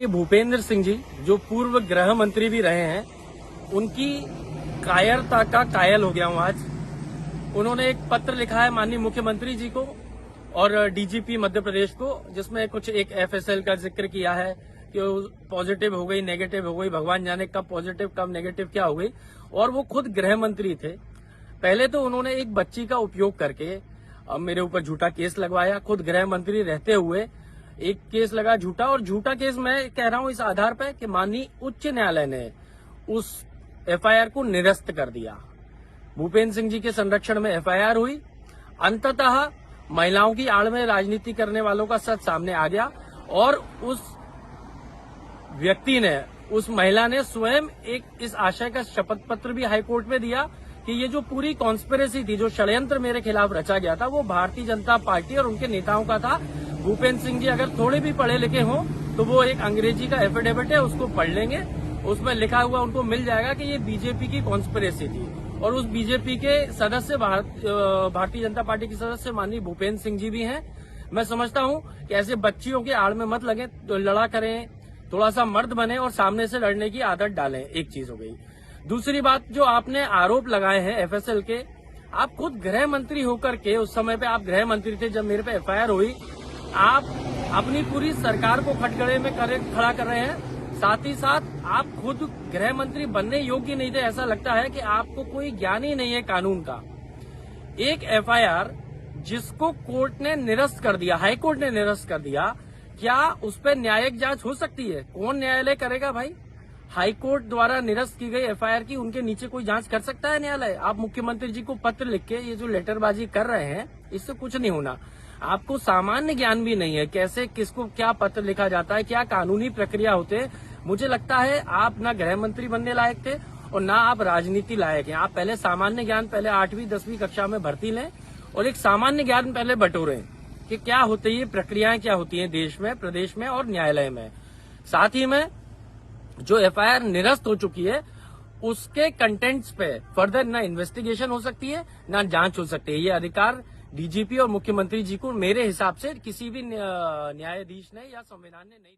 भूपेंद्र सिंह जी जो पूर्व गृह मंत्री भी रहे हैं, उनकी कायरता का कायल हो गया हूं आज। उन्होंने एक पत्र लिखा है माननीय मुख्यमंत्री जी को और डीजीपी मध्य प्रदेश को, जिसमें कुछ एक एफएसएल का जिक्र किया है कि पॉजिटिव हो गई, नेगेटिव हो गई, भगवान जाने कब पॉजिटिव कब नेगेटिव क्या हो गई। और वो खुद गृह मंत्री थे। पहले तो उन्होंने एक बच्ची का उपयोग करके मेरे ऊपर झूठा केस लगवाया। खुद गृह मंत्री रहते हुए एक केस लगा झूठा, और झूठा केस मैं कह रहा हूं इस आधार पर कि माननीय उच्च न्यायालय ने उस एफआईआर को निरस्त कर दिया। भूपेंद्र सिंह जी के संरक्षण में एफआईआर हुई। अंततः महिलाओं की आड़ में राजनीति करने वालों का सच सामने आ गया और उस व्यक्ति ने, उस महिला ने स्वयं एक इस आशय का शपथ पत्र भी हाईकोर्ट में दिया कि ये जो पूरी कॉन्स्पिरेसी थी, जो षड्यंत्र मेरे खिलाफ रचा गया था, वो भारतीय जनता पार्टी और उनके नेताओं का था। भूपेंद्र सिंह जी अगर थोड़े भी पढ़े लिखे हों तो वो एक अंग्रेजी का एफिडेविट है, उसको पढ़ लेंगे। उसमें लिखा हुआ उनको मिल जाएगा कि ये बीजेपी की कॉन्स्पिरेसी थी। और उस बीजेपी के सदस्य भारतीय जनता पार्टी के सदस्य माननीय भूपेंद्र सिंह जी भी हैं। मैं समझता हूं कि ऐसे बच्चियों के आड़ में मत लगे, तो लड़ा करें, थोड़ा सा मर्द बने और सामने से लड़ने की आदत डालें। एक चीज हो गई। दूसरी बात, जो आपने आरोप लगाए हैं एफएसएल के, आप खुद गृह मंत्री होकर के, उस समय पे आप गृह मंत्री थे जब मेरे पे एफआईआर हुई, आप अपनी पूरी सरकार को खटगड़े में खड़ा कर रहे हैं। साथ ही साथ आप खुद गृह मंत्री बनने योग्य नहीं थे। ऐसा लगता है कि आपको कोई ज्ञान ही नहीं है कानून का। एक एफआईआर जिसको कोर्ट ने निरस्त कर दिया, हाईकोर्ट ने निरस्त कर दिया, क्या उस पर न्यायिक जांच हो सकती है? कौन न्यायालय करेगा भाई? हाईकोर्ट द्वारा निरस्त की गई एफआईआर की उनके नीचे कोई जांच कर सकता है न्यायालय? आप मुख्यमंत्री जी को पत्र लिख के ये जो लेटरबाजी कर रहे हैं, इससे कुछ नहीं होना। आपको सामान्य ज्ञान भी नहीं है, कैसे किसको क्या पत्र लिखा जाता है, क्या कानूनी प्रक्रिया होते हैं। मुझे लगता है आप ना गृह मंत्री बनने लायक थे और ना आप राजनीति लायक हैं। आप पहले सामान्य ज्ञान, पहले 8वीं 10वीं कक्षा में भर्ती लें और एक सामान्य ज्ञान पहले बटोरें कि क्या होती है, प्रक्रियाएं क्या होती हैं देश में, प्रदेश में और न्यायालय में। साथ ही में जो एफआईआर निरस्त हो चुकी है, उसके कंटेंट्स पे फर्दर ना इन्वेस्टिगेशन हो सकती है, ना जांच हो सकती है। ये अधिकार डीजीपी और मुख्यमंत्री जी को मेरे हिसाब से किसी भी न्यायाधीश ने या संविधान ने नहीं